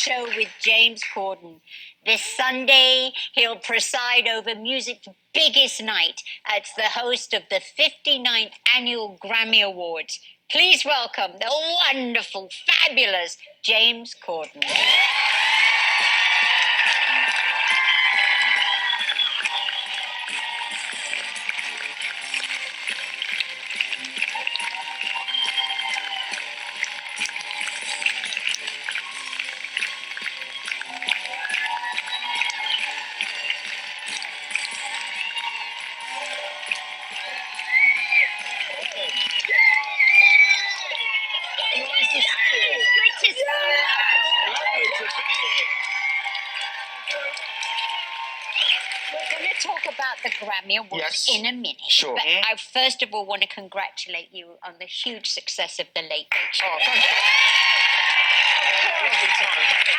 Show with James Corden. This Sunday, he'll preside over music's biggest night as the host of the 59th Annual Grammy Awards. Please welcome the wonderful, fabulous James Corden. We're going to talk about the Grammy Awards in a minute. Sure. But I first of all want to congratulate you on the huge success of the Late Late Show. Oh, thank you.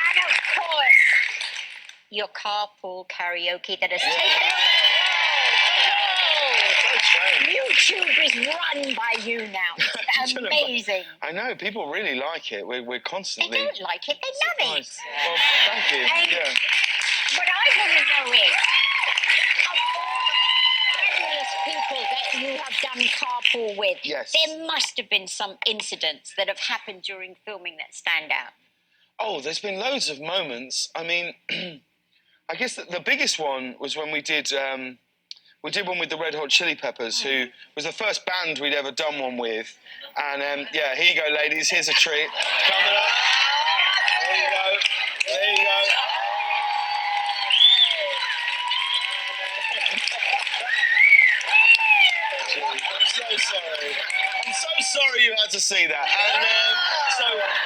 And of course, your carpool karaoke that has taken over the world. YouTube is run by you now. It's amazing. I know, people really like it. We're constantly... They don't like it, they love it. Well, thank you. And what I want to know is, of all the fabulous people that you have done carpool with, there must have been some incidents that have happened during filming that stand out. Oh, there's been loads of moments. I mean, I guess the biggest one was when we did one with the Red Hot Chili Peppers, who was the first band we'd ever done one with. And yeah, here you go, ladies. Here's a treat. Coming up. There you go. There you go. I'm so sorry. I'm so sorry you had to see that. And,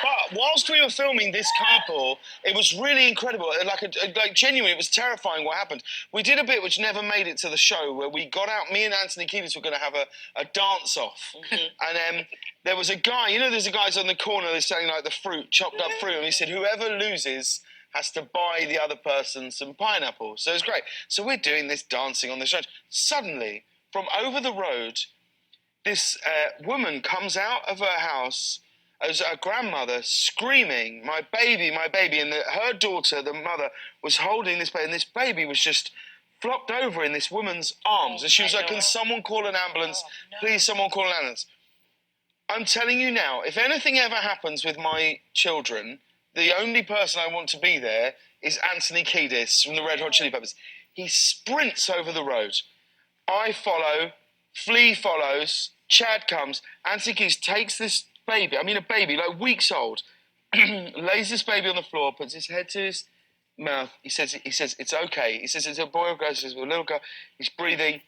but whilst we were filming this carpool, it was really incredible. Like genuinely, it was terrifying what happened. We did a bit which never made it to the show, where we got out. Me and Anthony Kiedis were going to have a dance off, and there was a guy. You know, there's a guys on the corner. They're selling like the fruit, chopped up fruit, and he said, "Whoever loses has to buy the other person some pineapple." So it was great. So we're doing this dancing on the stage. Suddenly, from over the road, this woman comes out of her house as a grandmother screaming, my baby, and her daughter, the mother, was holding this baby, and this baby was just flopped over in this woman's arms. And she was like, "Can someone call an ambulance? Please, someone call an ambulance." I'm telling you now, if anything ever happens with my children, the only person I want to be there is Anthony Kiedis from the Red Hot Chili Peppers. He sprints over the road. I follow, Flea follows, Chad comes, Anthony Kiedis takes this baby, I mean a baby, like weeks old, lays this baby on the floor, puts his head to his mouth. He says, "It's okay." He says, "It's a boy or girl." He says, "Well, a little girl." He's breathing,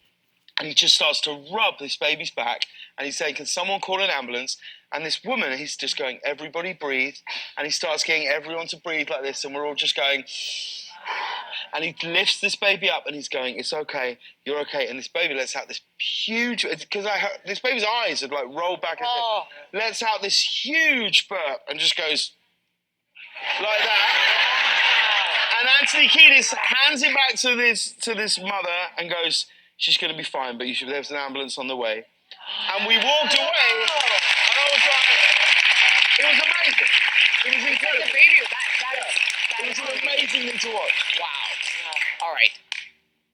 and he just starts to rub this baby's back, and he's saying, "Can someone call an ambulance?" And this woman, he's just going, "Everybody breathe," and he starts getting everyone to breathe like this, and we're all just going, and he lifts this baby up, and he's going, "It's okay, you're okay." And this baby lets out this huge, because this baby's eyes had like rolled back, lets out this huge burp, and just goes like that. And Anthony Kiedis hands it back to this mother and goes, "She's going to be fine, but there's an ambulance on the way." And we walked away, and I was like, it was amazing. It was incredible. The baby, it was an amazing thing to watch. Wow. All right.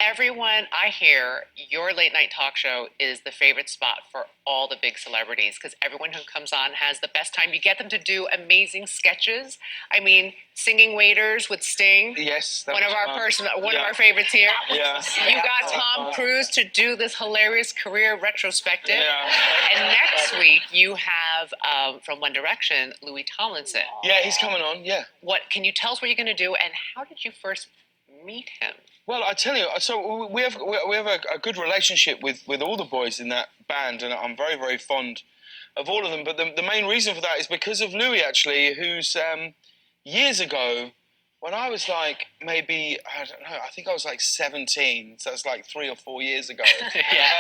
Everyone, I hear your late night talk show is the favorite spot for all the big celebrities, because everyone who comes on has the best time. You get them to do amazing sketches. I mean, Singing Waiters with Sting. Yes. One of our favorites here. Yeah. You got Tom Cruise to do this hilarious career retrospective. Yeah. And next week you have, from One Direction, Louis Tomlinson. Yeah, he's coming on, yeah. Can you tell us what you're going to do, and how did you first meet him? Well, I tell you, so we have a good relationship with all the boys in that band, and I'm very, very fond of all of them. But the main reason for that is because of Louis, actually, who's years ago, when I was like maybe, I don't know, I think I was like 17, so it's like 3 or 4 years ago. Yeah.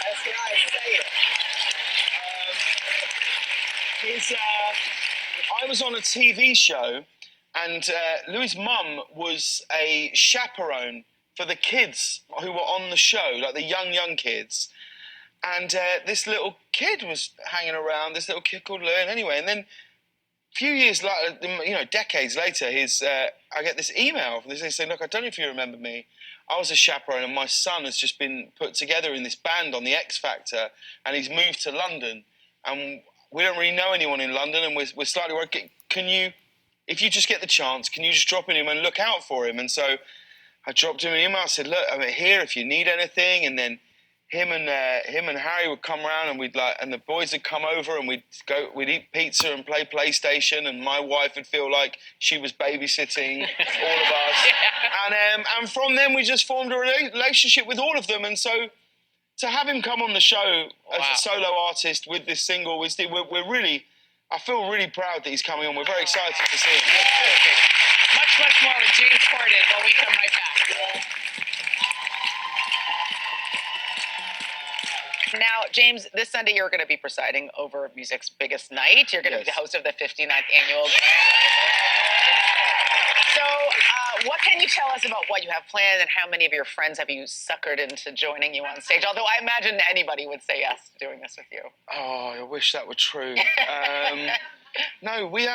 That's how I say it. I was on a TV show, and Louis' mum was a chaperone for the kids who were on the show, like the young kids. And this little kid was hanging around, this little kid called Lou. Anyway, and then a few years later, decades later, I get this email from this saying, look, I don't know if you remember me. I was a chaperone and my son has just been put together in this band on the X Factor and he's moved to London. And we don't really know anyone in London and we're slightly worried. Can you, if you just get the chance, can you just drop in him and look out for him? And so I dropped him an email. I said, look, I'm here if you need anything. And then him and Harry would come around and the boys would come over and we'd eat pizza and play PlayStation and my wife would feel like she was babysitting all of us. Yeah. And from then we just formed a relationship with all of them. And so to have him come on the show as a solo artist with this single, I feel really proud that he's coming on. We're very excited to see him. Much more with James Corden when we come right back. Now, James, this Sunday you're going to be presiding over music's biggest night. You're going to be the host of the 59th annual GRAMMYs. So, what can you tell us about what you have planned and how many of your friends have you suckered into joining you on stage? Although I imagine anybody would say yes to doing this with you. Oh, I wish that were true. No, we've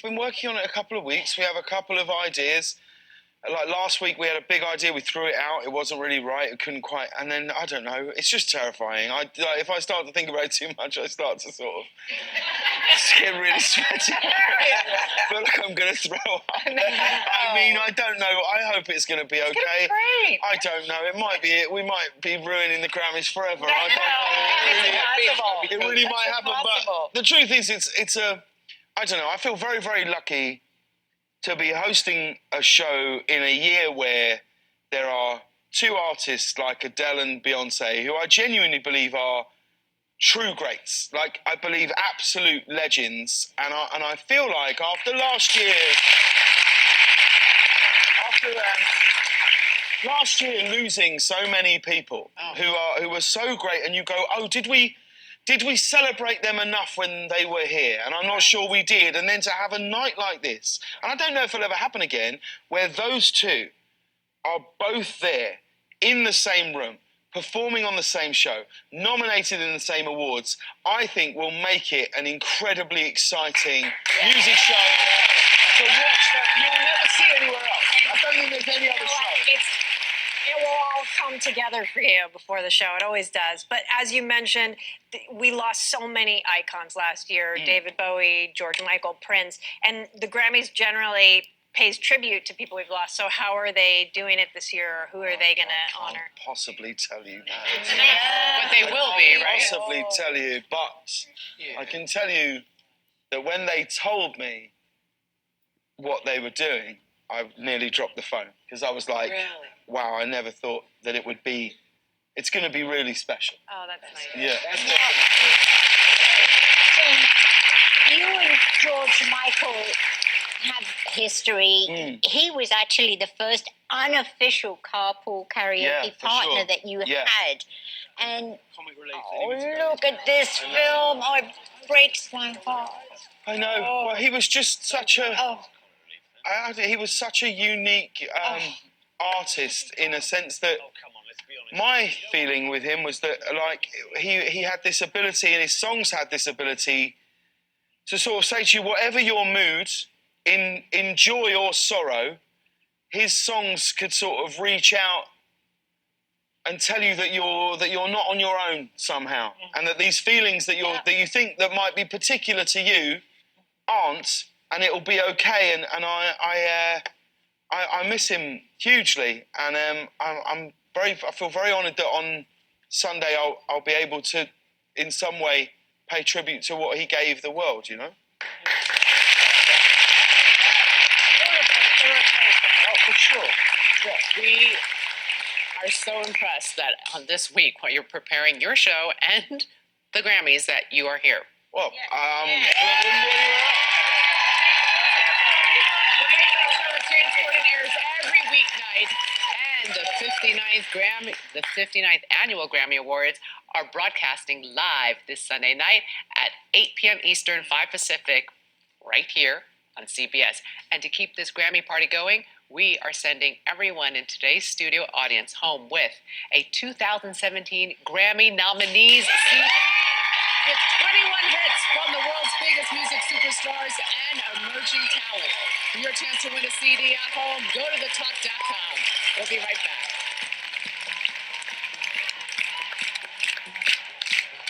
been working on it a couple of weeks. We have a couple of ideas. Like last week, we had a big idea. We threw it out. It wasn't really right. It couldn't quite. And then I don't know. It's just terrifying. If I start to think about it too much, I start to sort of get really sweaty. I feel like I'm going to throw up. I mean, I don't know. I hope it's going to be okay. It's great. I don't know. It might be it. We might be ruining the Grammys forever. I don't know. It really might happen. But the truth is, I don't know. I feel very, very lucky to be hosting a show in a year where there are two artists like Adele and Beyoncé who I genuinely believe are true greats. Like, I believe absolute legends. And I feel like after last year, last year losing so many people who were so great, and you go, oh, did we celebrate them enough when they were here? And I'm not sure we did. And then to have a night like this, and I don't know if it'll ever happen again, where those two are both there in the same room, performing on the same show, nominated in the same awards, I think will make it an incredibly exciting music show to watch that you'll never see anywhere else. I don't think there's any other show. It will all come together for you before the show. It always does. But as you mentioned, we lost so many icons last year. David Bowie, George Michael, Prince. And the Grammys generally pays tribute to people we've lost. So how are they doing it this year? Or who are they going to honor? I can't possibly tell you that. But they will be, right? Possibly tell you. But I can tell you that when they told me what they were doing, I nearly dropped the phone. Because I was like, wow, I never thought that it would be, it's going to be really special. Oh, that's nice. Yeah. So you and George Michael have history. He was actually the first unofficial carpool karaoke partner that you had. And look at this film. Oh, it breaks my heart. I know. Well, he was just such a... he was such a unique artist in a sense that my feeling with him was that, like, he had this ability, and his songs had this ability to sort of say to you, whatever your mood, in joy or sorrow, his songs could sort of reach out and tell you that you're not on your own somehow, and that these feelings that you think that might be particular to you aren't, and it'll be okay. And I miss him hugely, and I feel very honoured that on Sunday I'll be able to, in some way, pay tribute to what he gave the world. You know. Oh, for sure. Yeah. We are so impressed that on this week, while you're preparing your show and the Grammys, that you are here. Well, James Corden airs every weeknight, and the 59th annual Grammy Awards are broadcasting live this Sunday night at 8 p.m. Eastern, 5 Pacific, right here on CBS. And to keep this Grammy party going, we are sending everyone in today's studio audience home with a 2017 Grammy nominees CD. With 21 hits from the world's biggest music superstars and emerging talent. For your chance to win a CD at home, go to thetalk.com. We'll be right back.